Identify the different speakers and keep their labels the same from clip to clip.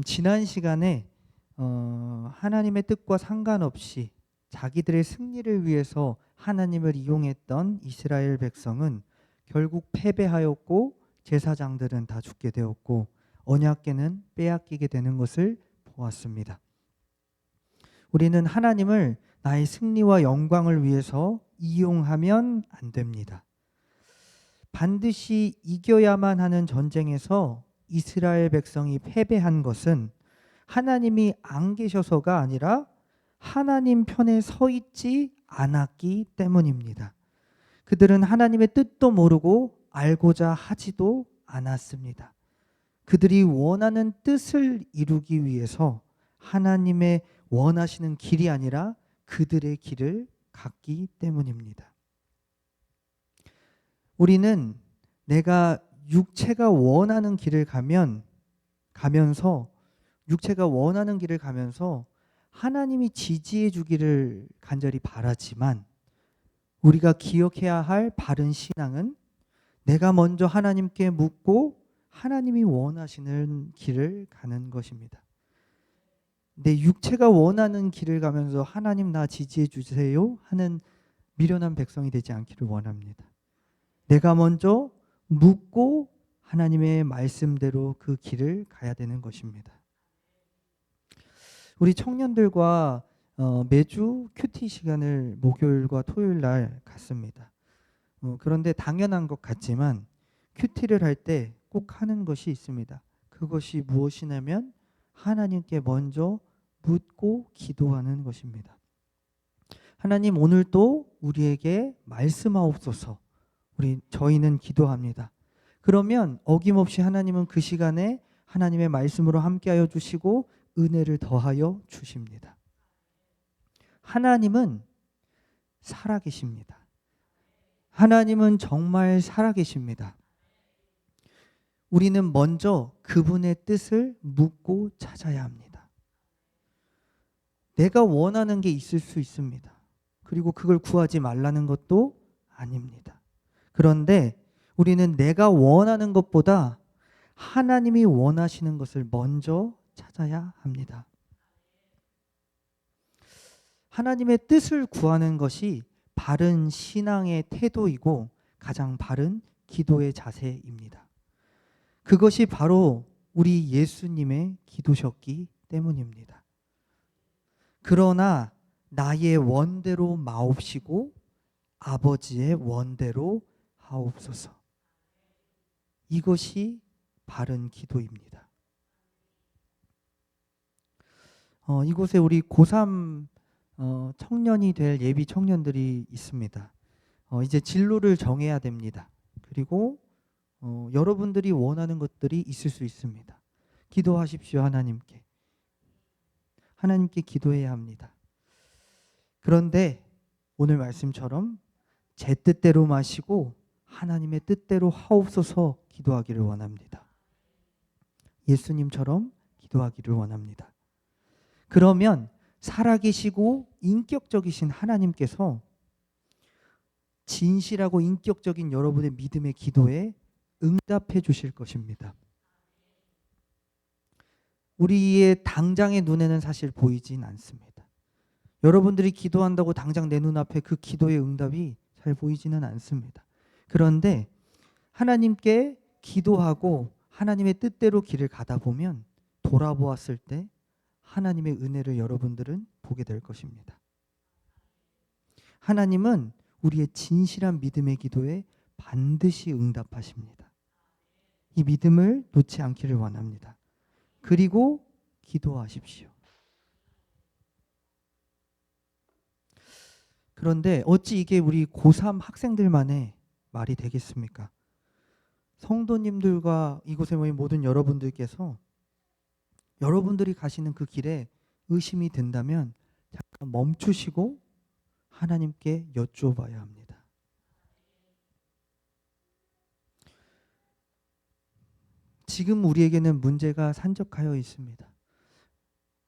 Speaker 1: 지난 시간에 하나님의 뜻과 상관없이 자기들의 승리를 위해서 하나님을 이용했던 이스라엘 백성은 결국 패배하였고 제사장들은 다 죽게 되었고 언약궤는 빼앗기게 되는 것을 보았습니다. 우리는 하나님을 나의 승리와 영광을 위해서 이용하면 안 됩니다. 반드시 이겨야만 하는 전쟁에서 이스라엘 백성이 패배한 것은 하나님이 안 계셔서가 아니라 하나님 편에 서 있지 않았기 때문입니다. 그들은 하나님의 뜻도 모르고 알고자 하지도 않았습니다. 그들이 원하는 뜻을 이루기 위해서 하나님의 원하시는 길이 아니라 그들의 길을 갔기 때문입니다. 우리는 내가 육체가 원하는 길을 가면서 육체가 원하는 길을 가면서 하나님이 지지해 주기를 간절히 바라지만 우리가 기억해야 할 바른 신앙은 내가 먼저 하나님께 묻고 하나님이 원하시는 길을 가는 것입니다. 내 육체가 원하는 길을 가면서 하나님 나 지지해 주세요 하는 미련한 백성이 되지 않기를 원합니다. 내가 먼저 묻고 하나님의 말씀대로 그 길을 가야 되는 것입니다. 우리 청년들과 매주 큐티 시간을 목요일과 토요일 날 갖습니다. 그런데 당연한 것 같지만 큐티를 할 때 꼭 하는 것이 있습니다. 그것이 무엇이냐면 하나님께 먼저 묻고 기도하는 것입니다. 하나님 오늘도 우리에게 말씀하옵소서. 저희는 기도합니다. 그러면 어김없이 하나님은 그 시간에 하나님의 말씀으로 함께하여 주시고 은혜를 더하여 주십니다. 하나님은 살아계십니다. 하나님은 정말 살아계십니다. 우리는 먼저 그분의 뜻을 묻고 찾아야 합니다. 내가 원하는 게 있을 수 있습니다. 그리고 그걸 구하지 말라는 것도 아닙니다. 그런데 우리는 내가 원하는 것보다 하나님이 원하시는 것을 먼저 찾아야 합니다. 하나님의 뜻을 구하는 것이 바른 신앙의 태도이고 가장 바른 기도의 자세입니다. 그것이 바로 우리 예수님의 기도셨기 때문입니다. 그러나 나의 원대로 마옵시고 아버지의 원대로 하옵소서. 이것이 바른 기도입니다. 이곳에 우리 고3 청년이 될 예비 청년들이 있습니다. 이제 진로를 정해야 됩니다. 그리고 여러분들이 원하는 것들이 있을 수 있습니다. 기도하십시오. 하나님께 기도해야 합니다. 그런데 오늘 말씀처럼 제 뜻대로 마시고 하나님의 뜻대로 하옵소서 기도하기를 원합니다. 예수님처럼 기도하기를 원합니다. 그러면 살아계시고 인격적이신 하나님께서 진실하고 인격적인 여러분의 믿음의 기도에 응답해 주실 것입니다. 우리의 당장의 눈에는 사실 보이진 않습니다. 여러분들이 기도한다고 당장 내 눈앞에 그 기도의 응답이 잘 보이지는 않습니다. 그런데 하나님께 기도하고 하나님의 뜻대로 길을 가다 보면 돌아보았을 때 하나님의 은혜를 여러분들은 보게 될 것입니다. 하나님은 우리의 진실한 믿음의 기도에 반드시 응답하십니다. 이 믿음을 놓지 않기를 원합니다. 그리고 기도하십시오. 그런데 어찌 이게 우리 고3 학생들만의 말이 되겠습니까? 성도님들과 이곳에 모인 모든 여러분들께서 여러분들이 가시는 그 길에 의심이 든다면 잠깐 멈추시고 하나님께 여쭈어봐야 합니다. 지금 우리에게는 문제가 산적하여 있습니다.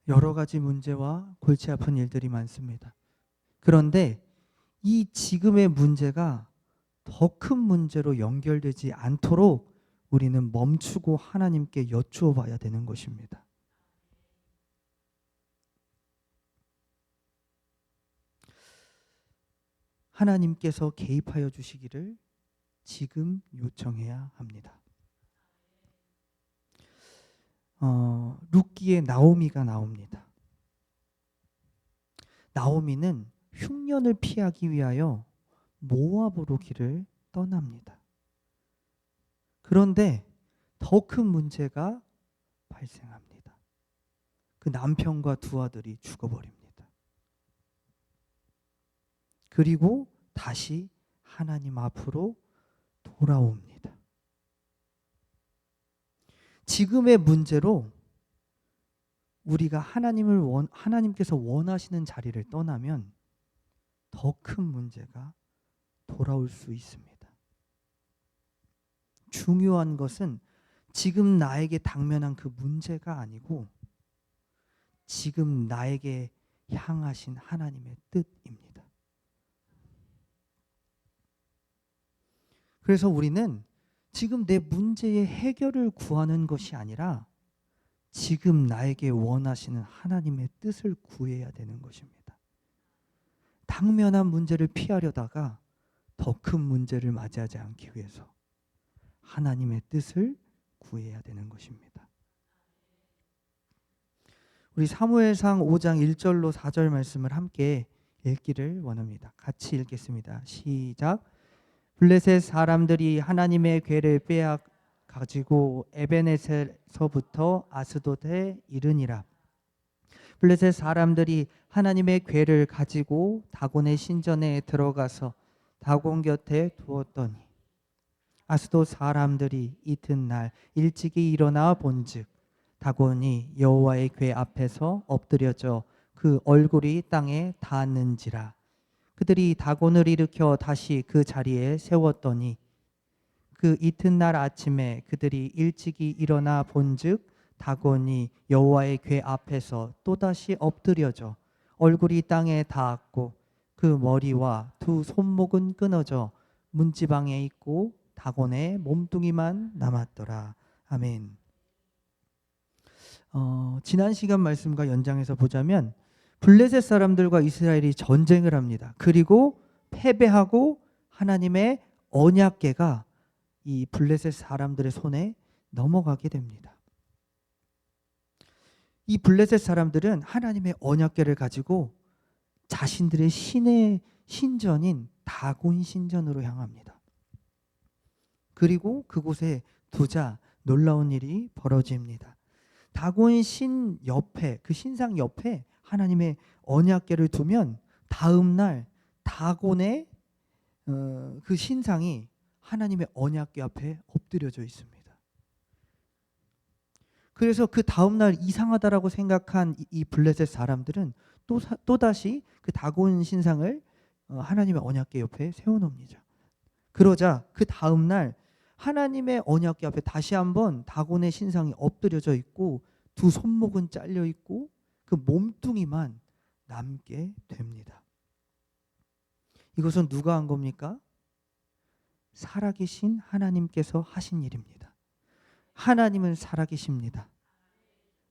Speaker 1: 여러 가지 문제와 골치 아픈 일들이 많습니다. 그런데 이 지금의 문제가 더 큰 문제로 연결되지 않도록 우리는 멈추고 하나님께 여쭈어 봐야 되는 것입니다. 하나님께서 개입하여 주시기를 지금 요청해야 합니다. 룻기에 나오미가 나옵니다. 나오미는 흉년을 피하기 위하여 모압으로 길을 떠납니다. 그런데 더 큰 문제가 발생합니다. 그 남편과 두 아들이 죽어버립니다. 그리고 다시 하나님 앞으로 돌아옵니다. 지금의 문제로 우리가 하나님께서 원하시는 자리를 떠나면 더 큰 문제가 돌아올 수 있습니다. 중요한 것은 지금 나에게 당면한 그 문제가 아니고 지금 나에게 향하신 하나님의 뜻입니다. 그래서 우리는 지금 내 문제의 해결을 구하는 것이 아니라 지금 나에게 원하시는 하나님의 뜻을 구해야 되는 것입니다. 당면한 문제를 피하려다가 더 큰 문제를 맞이하지 않기 위해서 하나님의 뜻을 구해야 되는 것입니다. 우리 사무엘상 5장 1절로 4절 말씀을 함께 읽기를 원합니다. 같이 읽겠습니다. 시작. 블레셋 사람들이 하나님의 궤를 빼앗 가지고 에베네셀서부터 아스돗에 이르니라. 블레셋 사람들이 하나님의 궤를 가지고 다곤의 신전에 들어가서 다곤 곁에 두었더니 아스돗 사람들이 이튿날 일찍이 일어나 본즉 다곤이 여호와의 궤 앞에서 엎드려져 그 얼굴이 땅에 닿았는지라. 그들이 다곤을 일으켜 다시 그 자리에 세웠더니 그 이튿날 아침에 그들이 일찍이 일어나 본즉 다곤이 여호와의 궤 앞에서 또다시 엎드려져 얼굴이 땅에 닿았고 그 머리와 두 손목은 끊어져 문지방에 있고 다곤의 몸뚱이만 남았더라. 아멘. 지난 시간 말씀과 연장해서 보자면 블레셋 사람들과 이스라엘이 전쟁을 합니다. 그리고 패배하고 하나님의 언약궤가 이 블레셋 사람들의 손에 넘어가게 됩니다. 이 블레셋 사람들은 하나님의 언약궤를 가지고 자신들의 신의 신전인 다곤 신전으로 향합니다. 그리고 그곳에 두자 놀라운 일이 벌어집니다. 다곤 신 옆에, 그 신상 옆에 하나님의 언약궤를 두면 다음 날 다곤의 그 신상이 하나님의 언약궤 앞에 엎드려져 있습니다. 그래서 그 다음 날 이상하다라고 생각한 이 블레셋 사람들은 또다시 그 다곤 신상을 하나님의 언약궤 옆에 세워놓습니다. 그러자 그 다음 날 하나님의 언약궤 앞에 다시 한번 다곤의 신상이 엎드려져 있고 두 손목은 잘려 있고 그 몸뚱이만 남게 됩니다. 이것은 누가 한 겁니까? 살아계신 하나님께서 하신 일입니다. 하나님은 살아계십니다.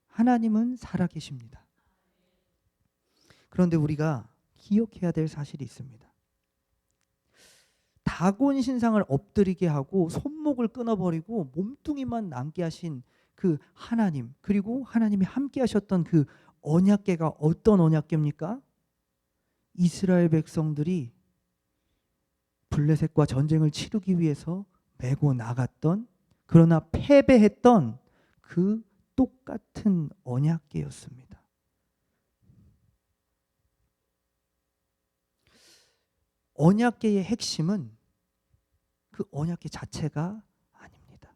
Speaker 1: 하나님은 살아계십니다. 그런데 우리가 기억해야 될 사실이 있습니다. 다곤 신상을 엎드리게 하고 손목을 끊어버리고 몸뚱이만 남게 하신 그 하나님, 그리고 하나님이 함께 하셨던 그 언약궤가 어떤 언약궤입니까? 이스라엘 백성들이 블레셋과 전쟁을 치르기 위해서 메고 나갔던, 그러나 패배했던 그 똑같은 언약궤였습니다. 언약궤의 핵심은 그 언약궤 자체가 아닙니다.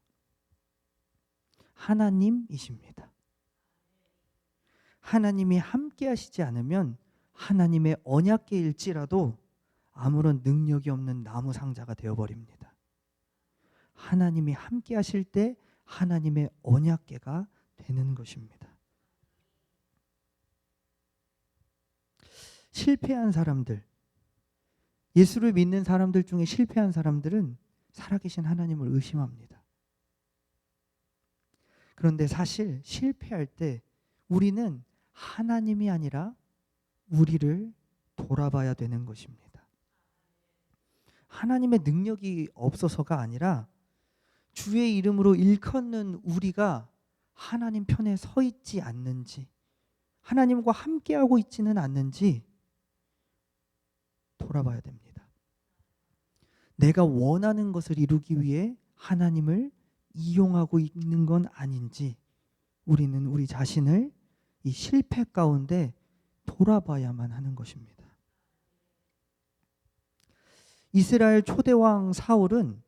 Speaker 1: 하나님이십니다. 하나님이 함께 하시지 않으면 하나님의 언약궤일지라도 아무런 능력이 없는 나무 상자가 되어버립니다. 하나님이 함께 하실 때 하나님의 언약궤가 되는 것입니다. 실패한 사람들, 예수를 믿는 사람들 중에 실패한 사람들은 살아계신 하나님을 의심합니다. 그런데 사실 실패할 때 우리는 하나님이 아니라 우리를 돌아봐야 되는 것입니다. 하나님의 능력이 없어서가 아니라 주의 이름으로 일컫는 우리가 하나님 편에 서 있지 않는지, 하나님과 함께하고 있지는 않는지 돌아봐야 됩니다. 내가 원하는 것을 이루기 위해 하나님을 이용하고 있는 건 아닌지 우리는 우리 자신을 이 실패 가운데 돌아봐야만 하는 것입니다. 이스라엘 초대왕 사울은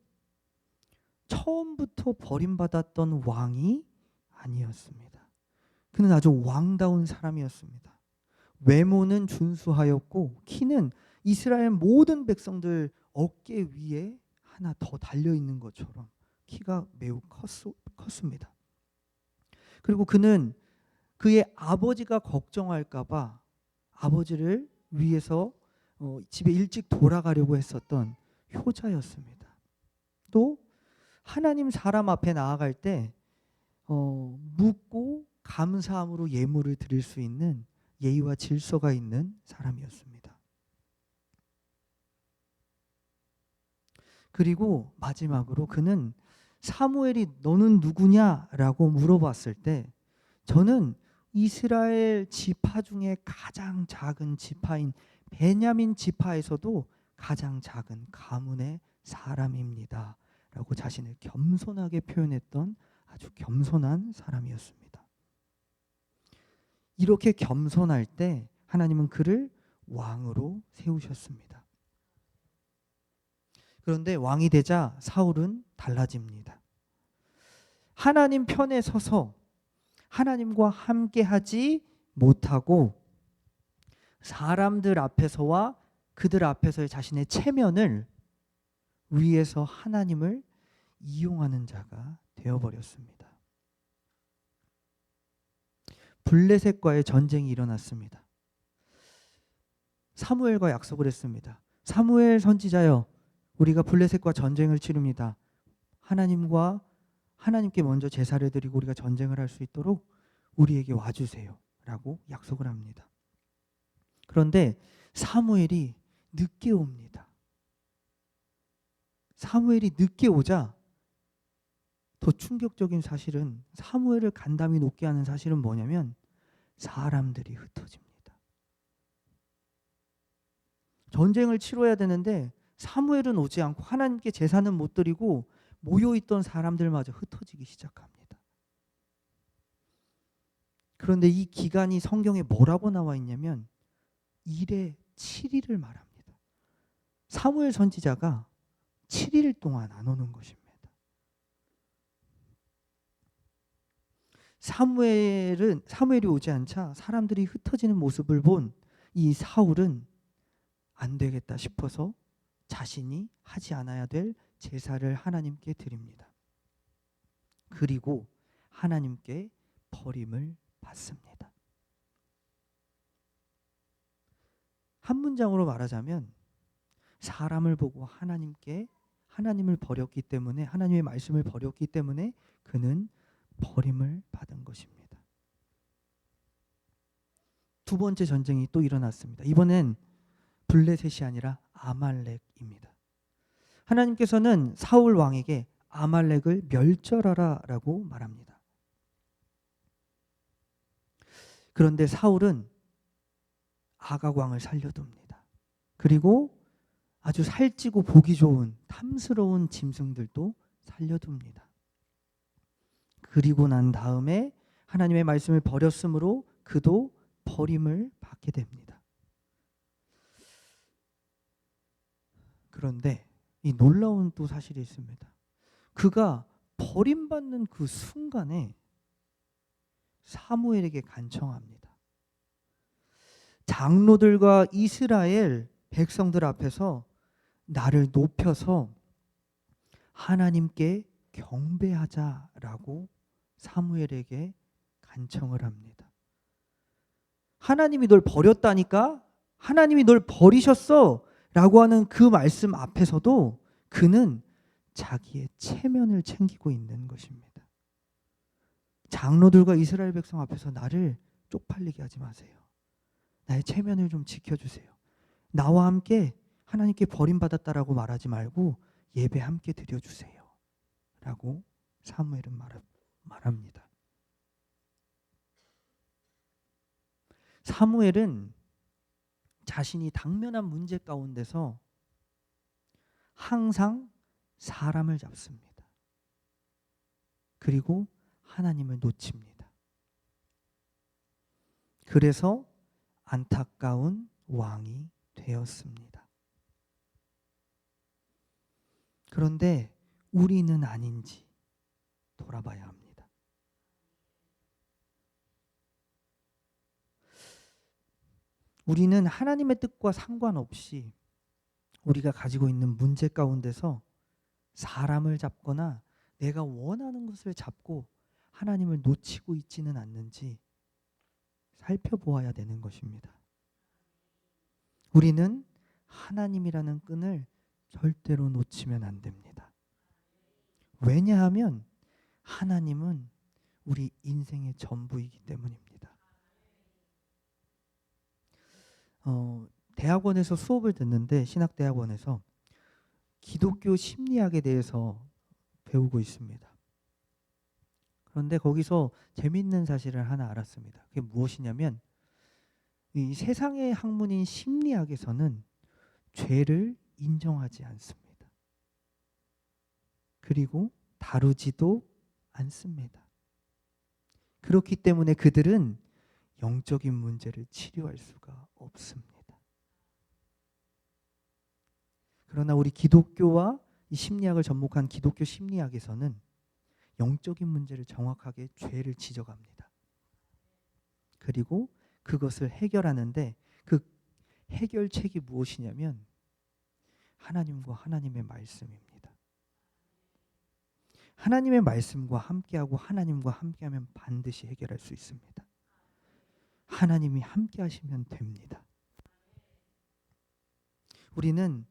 Speaker 1: 처음부터 버림받았던 왕이 아니었습니다. 그는 아주 왕다운 사람이었습니다. 외모는 준수하였고 키는 이스라엘 모든 백성들 어깨 위에 하나 더 달려있는 것처럼 키가 매우 컸습니다. 그리고 그는 그의 아버지가 걱정할까 봐 아버지를 위해서 집에 일찍 돌아가려고 했었던 효자였습니다. 또 하나님 사람 앞에 나아갈 때 묻고 감사함으로 예물을 드릴 수 있는 예의와 질서가 있는 사람이었습니다. 그리고 마지막으로 그는 사무엘이 너는 누구냐라고 물어봤을 때 저는 이스라엘 지파 중에 가장 작은 지파인 베냐민 지파에서도 가장 작은 가문의 사람입니다 라고 자신을 겸손하게 표현했던 아주 겸손한 사람이었습니다. 이렇게 겸손할 때 하나님은 그를 왕으로 세우셨습니다. 그런데 왕이 되자 사울은 달라집니다. 하나님 편에 서서 하나님과 함께하지 못하고 사람들 앞에서와 그들 앞에서의 자신의 체면을 위해서 하나님을 이용하는 자가 되어버렸습니다. 블레셋과의 전쟁이 일어났습니다. 사무엘과 약속을 했습니다. 사무엘 선지자여, 우리가 블레셋과 전쟁을 치릅니다. 하나님께 먼저 제사를 드리고 우리가 전쟁을 할 수 있도록 우리에게 와주세요 라고 약속을 합니다. 그런데 사무엘이 늦게 옵니다. 사무엘이 늦게 오자 더 충격적인 사실은, 사무엘을 간담이 높게 하는 사실은 뭐냐면 사람들이 흩어집니다. 전쟁을 치러야 되는데 사무엘은 오지 않고 하나님께 제사는 못 드리고 모여있던 사람들마저 흩어지기 시작합니다. 그런데 이 기간이 성경에 뭐라고 나와 있냐면 1의 7일을 말합니다. 사무엘 선지자가 7일 동안 안 오는 것입니다. 사무엘이 오지 않자 사람들이 흩어지는 모습을 본 이 사울은 안 되겠다 싶어서 자신이 하지 않아야 될 제사를 하나님께 드립니다. 그리고 하나님께 버림을 받습니다. 한 문장으로 말하자면 사람을 보고 하나님을 버렸기 때문에, 하나님의 말씀을 버렸기 때문에 그는 버림을 받은 것입니다. 두 번째 전쟁이 또 일어났습니다. 이번엔 블레셋이 아니라 아말렉입니다. 하나님께서는 사울 왕에게 아말렉을 멸절하라 라고 말합니다. 그런데 사울은 아각 왕을 살려둡니다. 그리고 아주 살찌고 보기 좋은 탐스러운 짐승들도 살려둡니다. 그리고 난 다음에 하나님의 말씀을 버렸으므로 그도 버림을 받게 됩니다. 그런데 이 놀라운 또 사실이 있습니다. 그가 버림받는 그 순간에 사무엘에게 간청합니다. 장로들과 이스라엘 백성들 앞에서 나를 높여서 하나님께 경배하자라고 사무엘에게 간청을 합니다. 하나님이 널 버렸다니까? 하나님이 널 버리셨어 라고 하는 그 말씀 앞에서도 그는 자기의 체면을 챙기고 있는 것입니다. 장로들과 이스라엘 백성 앞에서 나를 쪽팔리게 하지 마세요. 나의 체면을 좀 지켜주세요. 나와 함께 하나님께 버림받았다라고 말하지 말고 예배 함께 드려주세요 라고 사무엘은 말합니다. 사무엘은 자신이 당면한 문제 가운데서 항상 사람을 잡습니다. 그리고 하나님을 놓칩니다. 그래서 안타까운 왕이 되었습니다. 그런데 우리는 아닌지 돌아봐야 합니다. 우리는 하나님의 뜻과 상관없이 우리가 가지고 있는 문제 가운데서 사람을 잡거나 내가 원하는 것을 잡고 하나님을 놓치고 있지는 않는지 살펴보아야 되는 것입니다. 우리는 하나님이라는 끈을 절대로 놓치면 안 됩니다. 왜냐하면 하나님은 우리 인생의 전부이기 때문입니다. 대학원에서 수업을 듣는데 신학대학원에서 기독교 심리학에 대해서 배우고 있습니다. 그런데 거기서 재미있는 사실을 하나 알았습니다. 그게 무엇이냐면 이 세상의 학문인 심리학에서는 죄를 인정하지 않습니다. 그리고 다루지도 않습니다. 그렇기 때문에 그들은 영적인 문제를 치료할 수가 없습니다. 그러나 우리 기독교와 이 심리학을 접목한 기독교 심리학에서는 영적인 문제를 정확하게 죄를 지적합니다. 그리고 그것을 해결하는데 그 해결책이 무엇이냐면 하나님과 하나님의 말씀입니다. 하나님의 말씀과 함께하고 하나님과 함께하면 반드시 해결할 수 있습니다. 하나님이 함께 하시면 됩니다. 우리는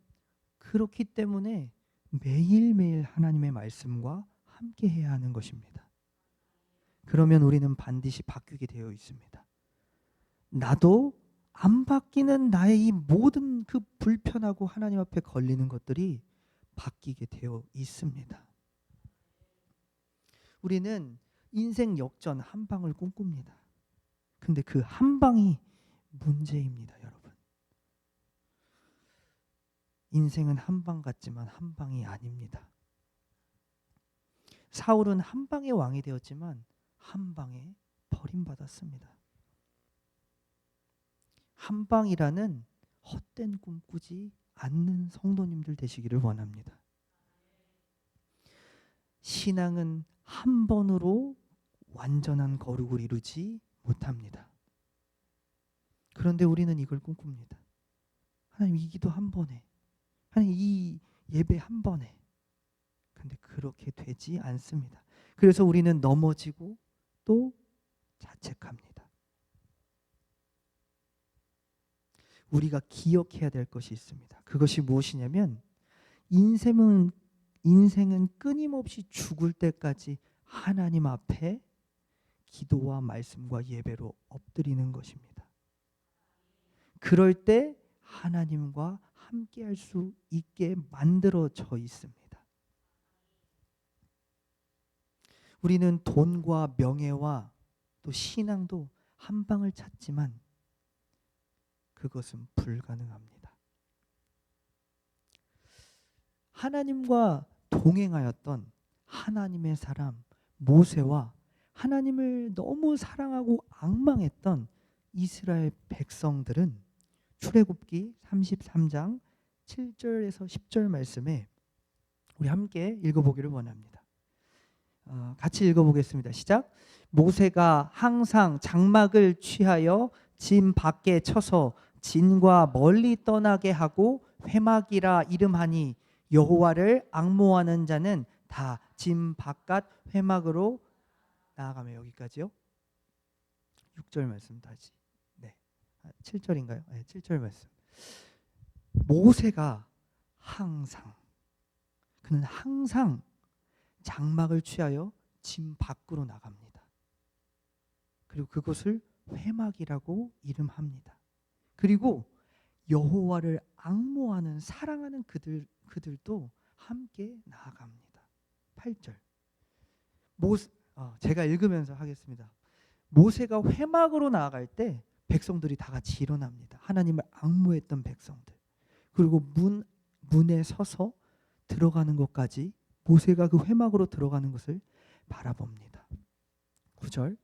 Speaker 1: 그렇기 때문에 매일매일 하나님의 말씀과 함께 해야 하는 것입니다. 그러면 우리는 반드시 바뀌게 되어 있습니다. 나도 안 바뀌는 나의 이 모든 그 불편하고 하나님 앞에 걸리는 것들이 바뀌게 되어 있습니다. 우리는 인생 역전 한 방을 꿈꿉니다. 근데 그 한 방이 문제입니다, 여러분. 인생은 한 방 같지만 한 방이 아닙니다. 사울은 한 방의 왕이 되었지만 한 방에 버림받았습니다. 한 방이라는 헛된 꿈 꾸지 않는 성도님들 되시기를 원합니다. 신앙은 한 번으로 완전한 거룩을 이루지 못합니다. 그런데 우리는 이걸 꿈꿉니다. 하나님 이 기도 한 번에, 하나님 이 예배 한 번에. 근데 그렇게 되지 않습니다. 그래서 우리는 넘어지고 또 자책합니다. 우리가 기억해야 될 것이 있습니다. 그것이 무엇이냐면 인생은 끊임없이 죽을 때까지 하나님 앞에 기도와 말씀과 예배로 엎드리는 것입니다. 그럴 때 하나님과 함께할 수 있게 만들어져 있습니다. 우리는 돈과 명예와 또 신앙도 한 방을 찾지만 그것은 불가능합니다. 하나님과 동행하였던 하나님의 사람 모세와 하나님을 너무 사랑하고 앙망했던 이스라엘 백성들은 출애굽기 33장 7절에서 10절 말씀에 우리 함께 읽어보기를 원합니다. 같이 읽어보겠습니다. 시작. 모세가 항상 장막을 취하여 진 밖에 쳐서 진과 멀리 떠나게 하고 회막이라 이름하니 여호와를 앙모하는 자는 다 진 바깥 회막으로 나아가며. 여기까지요. 6절 말씀 다시. 네. 7절인가요? 네, 7절 말씀. 모세가 그는 항상 장막을 취하여 진 밖으로 나갑니다. 그리고 그것을 회막이라고 이름합니다. 그리고 여호와를 앙모하는 사랑하는 그들도 함께 나아갑니다. 8절. 제가 읽으면서 하겠습니다. 모세가 회막으로 나아갈 때 백성들이 다 같이 일어납니다. 하나님을 앙모했던 백성들. 그리고 문에 서서 들어가는 것까지 모세가 그 회막으로 들어가는 것을 바라봅니다. 9절.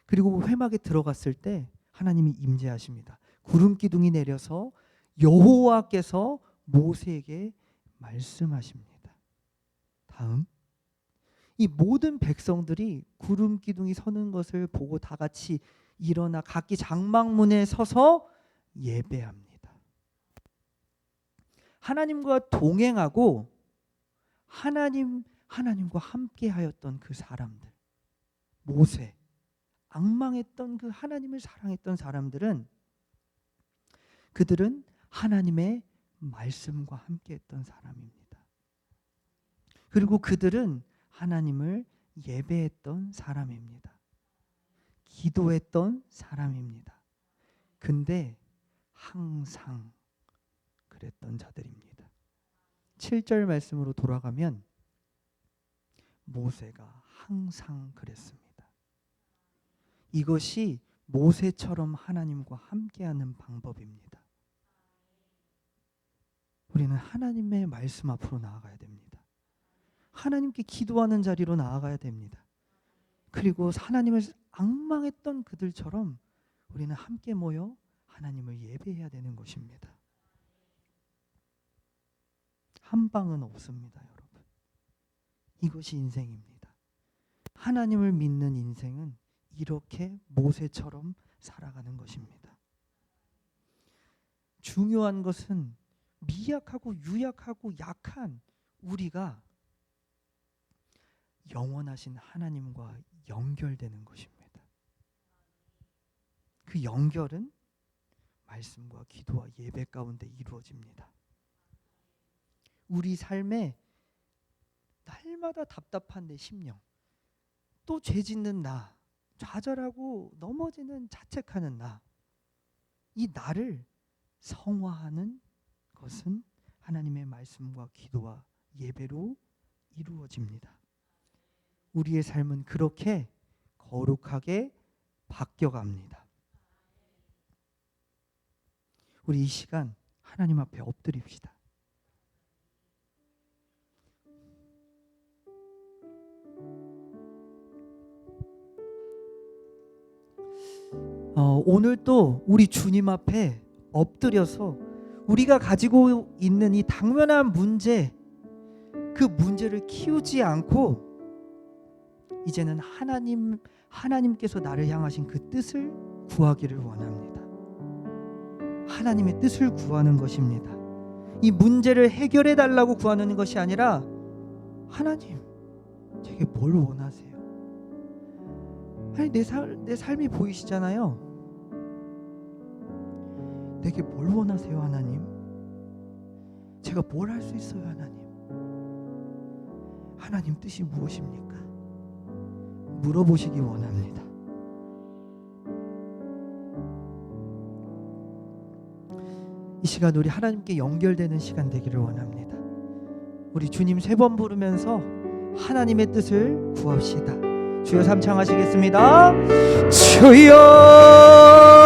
Speaker 1: 그리고 회막에 들어갔을 때 하나님이 임재하십니다. 구름 기둥이 내려서 여호와께서 모세에게 말씀하십니다. 다음, 이 모든 백성들이 구름 기둥이 서는 것을 보고 다 같이 일어나 각기 장막문에 서서 예배합니다. 하나님과 동행하고 하나님과 함께하였던 그 사람들, 모세, 앙망했던 그 하나님을 사랑했던 사람들은, 그들은 하나님의 말씀과 함께했던 사람입니다. 그리고 그들은 하나님을 예배했던 사람입니다. 기도했던 사람입니다. 근데 항상 그랬던 자들입니다. 7절 말씀으로 돌아가면 모세가 항상 그랬습니다. 이것이 모세처럼 하나님과 함께하는 방법입니다. 우리는 하나님의 말씀 앞으로 나아가야 됩니다. 하나님께 기도하는 자리로 나아가야 됩니다. 그리고 하나님을 앙망했던 그들처럼 우리는 함께 모여 하나님을 예배해야 되는 것입니다. 한 방은 없습니다, 여러분. 이것이 인생입니다. 하나님을 믿는 인생은 이렇게 모세처럼 살아가는 것입니다. 중요한 것은 미약하고 유약하고 약한 우리가 영원하신 하나님과 연결되는 것입니다. 그 연결은 말씀과 기도와 예배 가운데 이루어집니다. 우리 삶에 날마다 답답한 내 심령, 또 죄짓는 나, 좌절하고 넘어지는 자책하는 나, 이 나를 성화하는 것은 하나님의 말씀과 기도와 예배로 이루어집니다. 우리의 삶은 그렇게 거룩하게 바뀌어갑니다. 우리 이 시간 하나님 앞에 엎드립시다. 오늘 또 우리 주님 앞에 엎드려서 우리가 가지고 있는 이 당면한 문제, 그 문제를 키우지 않고 이제는 하나님께서 나를 향하신 그 뜻을 구하기를 원합니다. 하나님의 뜻을 구하는 것입니다. 이 문제를 해결해 달라고 구하는 것이 아니라, 하나님, 제게 뭘 원하세요? 아니, 내 삶이 보이시잖아요. 내게 뭘 원하세요, 하나님? 제가 뭘 할 수 있어요, 하나님? 하나님 뜻이 무엇입니까? 물어보시기 원합니다. 이 시간 우리 하나님께 연결되는 시간 되기를 원합니다. 우리 주님 3번 부르면서 하나님의 뜻을 구합시다. 주여 삼창하시겠습니다. 주여